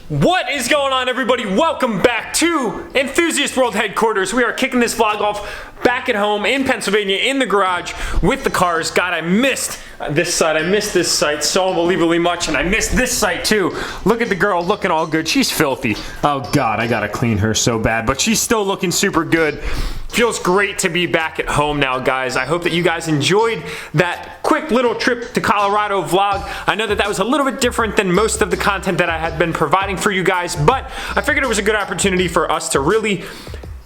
What is going on, everybody? Welcome back to Enthusiast World Headquarters. We are kicking this vlog off back at home in Pennsylvania in the garage with the cars. God, I missed this site. I missed this site so unbelievably much, and I missed this site too. Look at the girl looking all good. She's filthy. Oh God, I gotta clean her so bad, but she's still looking super good. Feels great to be back at home now, guys. I hope that you guys enjoyed that quick little trip to Colorado vlog. I know that that was a little bit different than most of the content that I had been providing for you guys, but I figured it was a good opportunity for us to really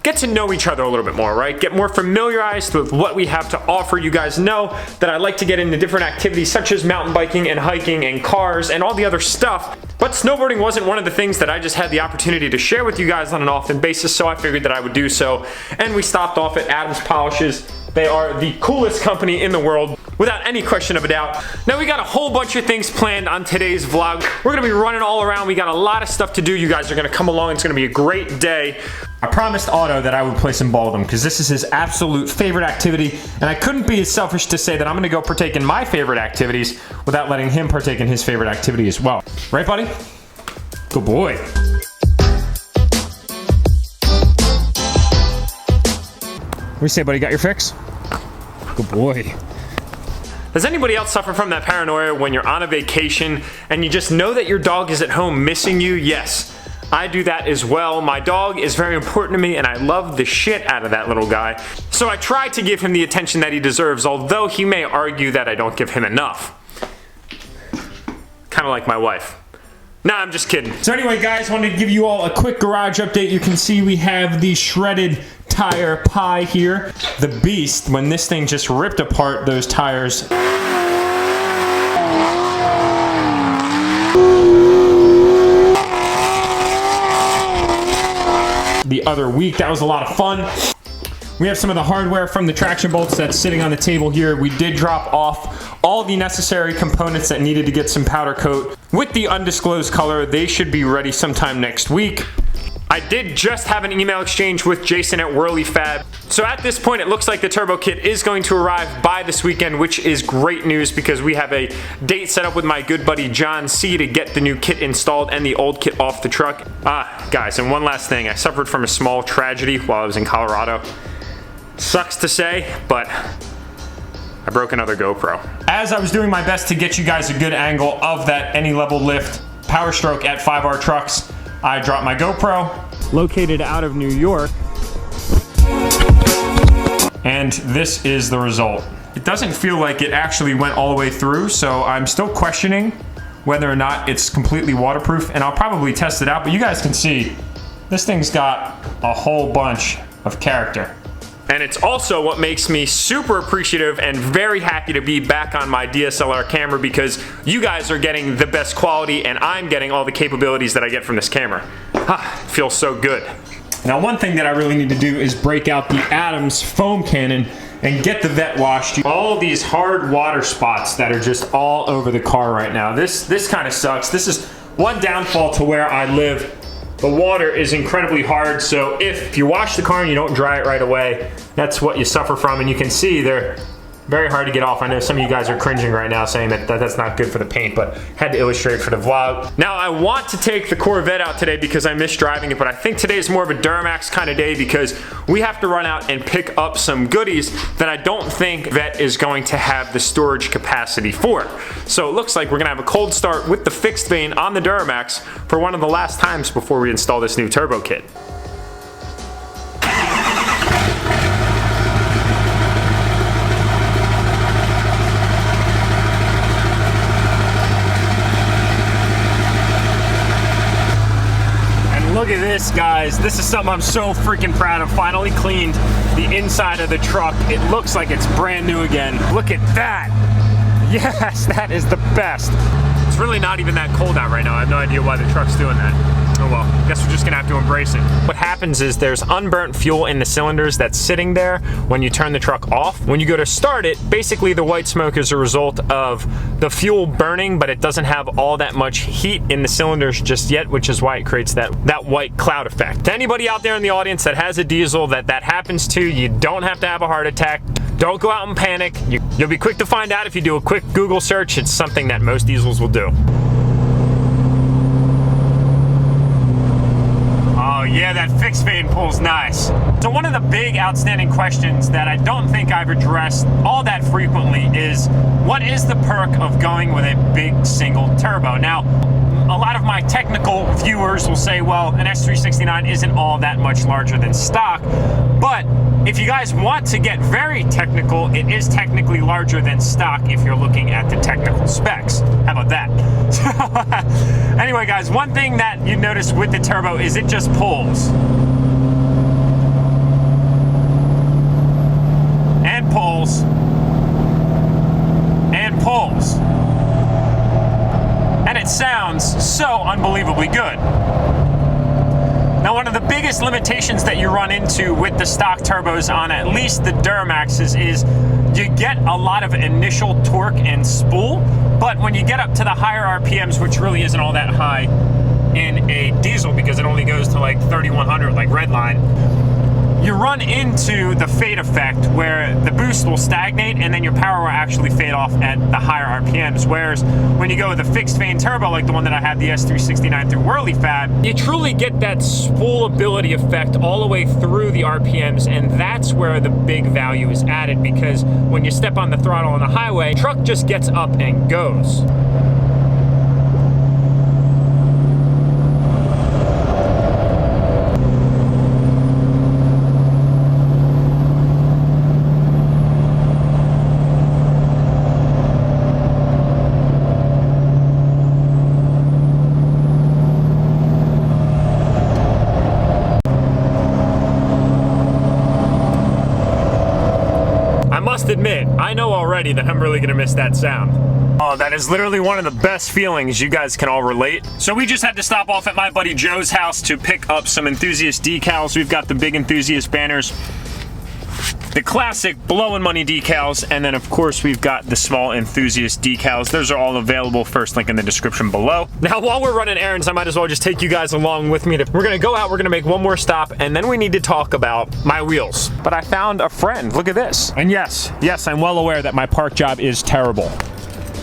get to know each other a little bit more, right? Get more familiarized with what we have to offer. You guys know that I like to get into different activities such as mountain biking and hiking and cars and all the other stuff. But snowboarding wasn't one of the things that I just had the opportunity to share with you guys on an often basis, so I figured that I would do so. And we stopped off at Adams Polishes. They are the coolest company in the world, without any question of a doubt. Now we got a whole bunch of things planned on today's vlog. We're gonna be running all around. We got a lot of stuff to do. You guys are gonna come along. It's gonna be a great day. I promised Otto that I would play some ball with him because this is his absolute favorite activity, and I couldn't be as selfish to say that I'm gonna go partake in my favorite activities without letting him partake in his favorite activity as well. Right, buddy? Good boy. What do you say, buddy? Got your fix? Good boy. Does anybody else suffer from that paranoia when you're on a vacation and you just know that your dog is at home missing you? Yes, I do that as well. My dog is very important to me and I love the shit out of that little guy. So I try to give him the attention that he deserves, although he may argue that I don't give him enough. Kind of like my wife. Nah, I'm just kidding. So anyway, guys, wanted to give you all a quick garage update. You can see we have the shredded tire pie here. The beast, when this thing just ripped apart those tires. The other week, that was a lot of fun. We have some of the hardware from the traction bolts that's sitting on the table here. We did drop off all the necessary components that needed to get some powder coat with the undisclosed color. They should be ready sometime next week. I did just have an email exchange with Jason at Whirly Fab. So at this point, it looks like the turbo kit is going to arrive by this weekend, which is great news because we have a date set up with my good buddy John C to get the new kit installed and the old kit off the truck. Guys, and one last thing. I suffered from a small tragedy while I was in Colorado. Sucks to say, but I broke another GoPro. As I was doing my best to get you guys a good angle of that any level lift power stroke at 5R trucks, I dropped my GoPro, located out of New York, and this is the result. It doesn't feel like it actually went all the way through, so I'm still questioning whether or not it's completely waterproof, and I'll probably test it out, but you guys can see this thing's got a whole bunch of character. And it's also what makes me super appreciative and very happy to be back on my DSLR camera because you guys are getting the best quality and I'm getting all the capabilities that I get from this camera. It feels so good. Now, one thing that I really need to do is break out the Adams foam cannon and get the vet washed. All these hard water spots that are just all over the car right now. This kind of sucks. This is one downfall to where I live. The water is incredibly hard, so if you wash the car and you don't dry it right away, that's what you suffer from, and you can see they're very hard to get off. I know some of you guys are cringing right now saying that that's not good for the paint, but had to illustrate for the vlog. Now, I want to take the Corvette out today because I miss driving it, but I think today is more of a Duramax kind of day because we have to run out and pick up some goodies that I don't think Vet is going to have the storage capacity for. So it looks like we're gonna have a cold start with the fixed vane on the Duramax for one of the last times before we install this new turbo kit. Look at this, guys. This is something I'm so freaking proud of. Finally cleaned the inside of the truck. It looks like it's brand new again. Look at that. Yes, that is the best. It's really not even that cold out right now. I have no idea why the truck's doing that. Oh well, guess we're just gonna have to embrace it. What happens is there's unburnt fuel in the cylinders that's sitting there when you turn the truck off. When you go to start it, basically the white smoke is a result of the fuel burning, but it doesn't have all that much heat in the cylinders just yet, which is why it creates that white cloud effect. To anybody out there in the audience that has a diesel that happens to, you don't have to have a heart attack. Don't go out and panic. You'll be quick to find out if you do a quick Google search. It's something that most diesels will do. that fixed vane pulls nice. So one of the big outstanding questions that I don't think I've addressed all that frequently is, what is the perk of going with a big single turbo? Now, a lot of my technical viewers will say, well, an S369 isn't all that much larger than stock, but if you guys want to get very technical, it is technically larger than stock if you're looking at the technical specs. How about that? Anyway, guys, one thing that you notice with the turbo is it just pulls. And pulls. And pulls. And it sounds so unbelievably good. Now, one of the biggest limitations that you run into with the stock turbos on at least the Duramaxes is you get a lot of initial torque and spool, but when you get up to the higher RPMs, which really isn't all that high in a diesel because it only goes to like 3,100 like Redline, you run into the fade effect where the boost will stagnate and then your power will actually fade off at the higher RPMs. Whereas when you go with a fixed vane turbo, like the one that I had, the S369 through Whirly Fab, you truly get that spoolability effect all the way through the RPMs, and that's where the big value is added, because when you step on the throttle on the highway, the truck just gets up and goes. Admit, I know already that I'm really gonna miss that sound. Oh, that is literally one of the best feelings. You guys can all relate. So we just had to stop off at my buddy Joe's house to pick up some Enthusiast decals. We've got the big Enthusiast banners, the classic blowing money decals, and then of course we've got the small Enthusiast decals. Those are all available. First link in the description below. Now, while we're running errands, I might as well just take you guys along with me. We're gonna go out, we're gonna make one more stop, and then we need to talk about my wheels. But I found a friend, look at this. And yes, I'm well aware that my park job is terrible.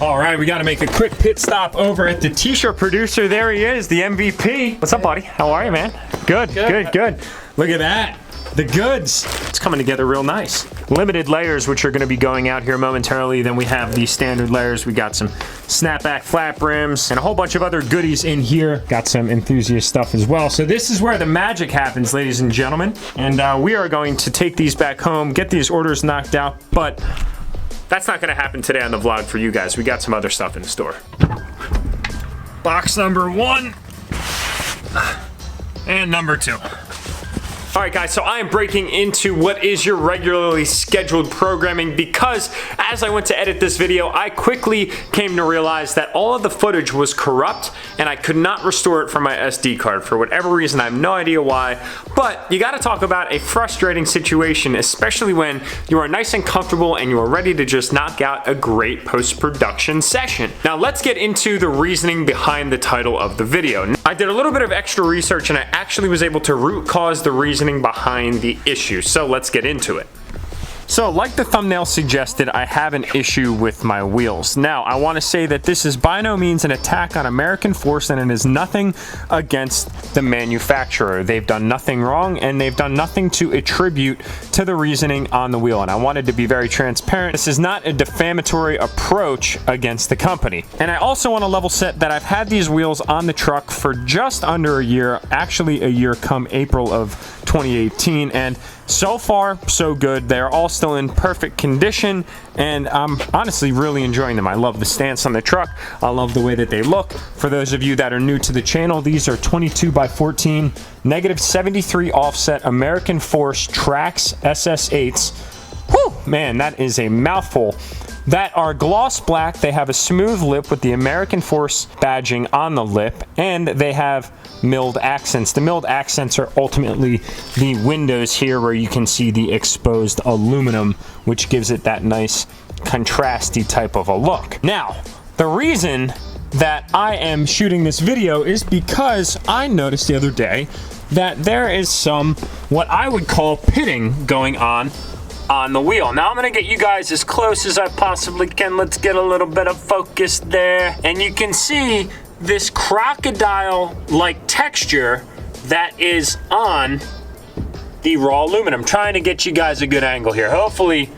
All right, we gotta make a quick pit stop over at the t-shirt producer. There he is, the MVP. What's up, buddy? How are you, man? Good. Look at that. The goods. It's coming together real nice. Limited layers, which are going to be going out here momentarily. Then we have the standard layers. We got some snapback flat brims and a whole bunch of other goodies in here. Got some Enthusiast stuff as well. So this is where the magic happens, ladies and gentlemen. And we are going to take these back home, get these orders knocked out, but that's not going to happen today on the vlog for you guys. We got some other stuff in store. Box number 1 and number 2. All right, guys, so I am breaking into what is your regularly scheduled programming because as I went to edit this video, I quickly came to realize that all of the footage was corrupt and I could not restore it from my SD card for whatever reason. I have no idea why, but you gotta talk about a frustrating situation, especially when you are nice and comfortable and you are ready to just knock out a great post-production session. Now, let's get into the reasoning behind the title of the video. I did a little bit of extra research and I actually was able to root cause the reasoning behind the issue, so let's get into it. So, like the thumbnail suggested, I have an issue with my wheels. Now, I want to say that this is by no means an attack on American Force, and it is nothing against the manufacturer. They've done nothing wrong, and they've done nothing to attribute to the reasoning on the wheel, and I wanted to be very transparent. This is not a defamatory approach against the company. And I also want to level set that I've had these wheels on the truck for just under a year, actually a year come April of 2018, and so far, so good. They're all still in perfect condition, and I'm honestly really enjoying them. I love the stance on the truck. I love the way that they look. For those of you that are new to the channel, these are 22x14, -73 offset American Force Trax SS8s. Whew, man, that is a mouthful. That are gloss black. They have a smooth lip with the American Force badging on the lip, and they have milled accents. The milled accents are ultimately the windows here where you can see the exposed aluminum, which gives it that nice contrasty type of a look. Now, the reason that I am shooting this video is because I noticed the other day that there is some, what I would call, pitting going on the wheel. Now I'm gonna get you guys as close as I possibly can. Let's get a little bit of focus there. And you can see this crocodile-like texture that is on the raw aluminum. Trying to get you guys a good angle here. Hopefully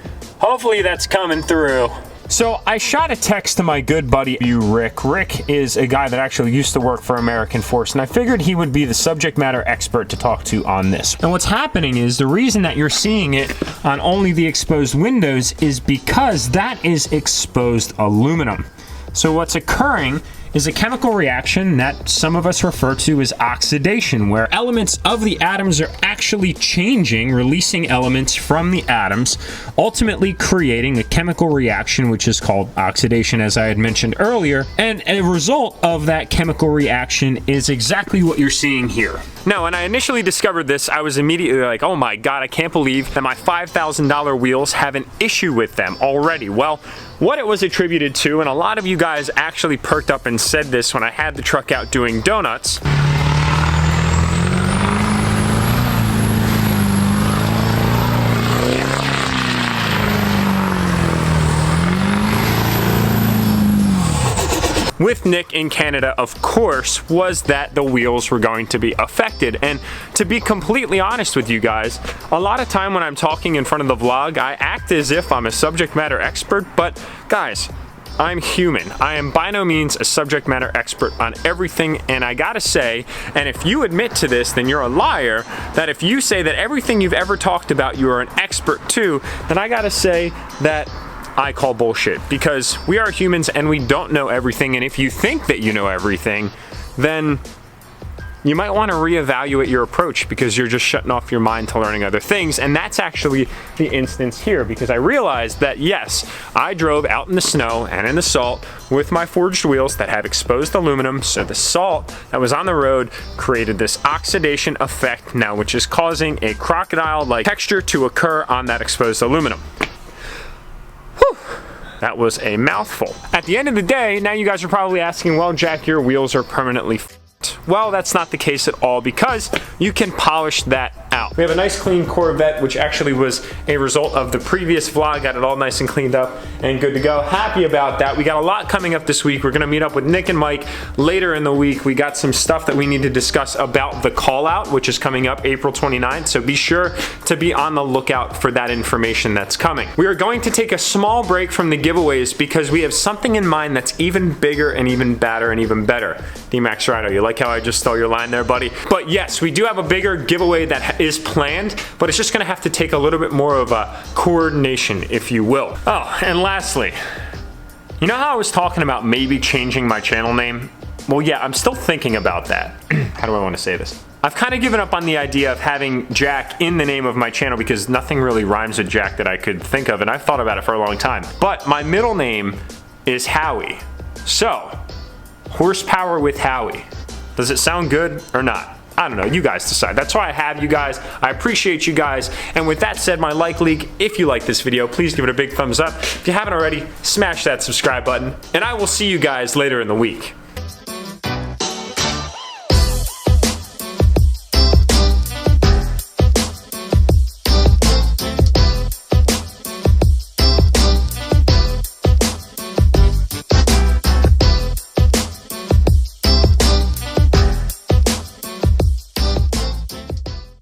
that's coming through. So I shot a text to my good buddy Rick. Rick is a guy that actually used to work for American Force, and I figured he would be the subject matter expert to talk to on this. And what's happening is the reason that you're seeing it on only the exposed windows is because that is exposed aluminum. So what's occurring is a chemical reaction that some of us refer to as oxidation, where elements of the atoms are actually changing, releasing elements from the atoms, ultimately creating a chemical reaction which is called oxidation, as I had mentioned earlier. And a result of that chemical reaction is exactly what you're seeing here. Now, when I initially discovered this, I was immediately like, oh my God, I can't believe that my $5,000 wheels have an issue with them already. Well, what it was attributed to, and a lot of you guys actually perked up and said this when I had the truck out doing donuts. With Nick in Canada, of course, was that the wheels were going to be affected. And to be completely honest with you guys, a lot of time when I'm talking in front of the vlog, I act as if I'm a subject matter expert, but guys, I'm human. I am by no means a subject matter expert on everything, and I gotta say, and if you admit to this, then you're a liar, that if you say that everything you've ever talked about you are an expert to, then I gotta say that I call bullshit, because we are humans and we don't know everything, and if you think that you know everything, then you might want to reevaluate your approach, because you're just shutting off your mind to learning other things. And that's actually the instance here, because I realized that yes, I drove out in the snow and in the salt with my forged wheels that have exposed aluminum, so the salt that was on the road created this oxidation effect now, which is causing a crocodile-like texture to occur on that exposed aluminum. That was a mouthful. At the end of the day, now you guys are probably asking, well, Jack, your wheels are permanently f***ed. Well, that's not the case at all, because you can polish that out. We have a nice clean Corvette, which actually was a result of the previous vlog. Got it all nice and cleaned up and good to go. Happy about that. We got a lot coming up this week. We're gonna meet up with Nick and Mike later in the week. We got some stuff that we need to discuss about the call out, which is coming up April 29th. So be sure to be on the lookout for that information that's coming. We are going to take a small break from the giveaways because we have something in mind that's even bigger and even badder and even better. D-Max Rhino, you like how I just stole your line there, buddy? But yes, we do have a bigger giveaway that is planned, but it's just gonna have to take a little bit more of a coordination, if you will. Oh, and lastly, you know how I was talking about maybe changing my channel name? Well, yeah, I'm still thinking about that. How do I want to say this? I've kind of given up on the idea of having Jack in the name of my channel because nothing really rhymes with Jack that I could think of, and I've thought about it for a long time. But my middle name is Howie. So, horsepower with Howie. Does it sound good or not? I don't know, you guys decide. That's why I have you guys. I appreciate you guys. And with that said, my like league, if you like this video, please give it a big thumbs up. If you haven't already, smash that subscribe button. And I will see you guys later in the week.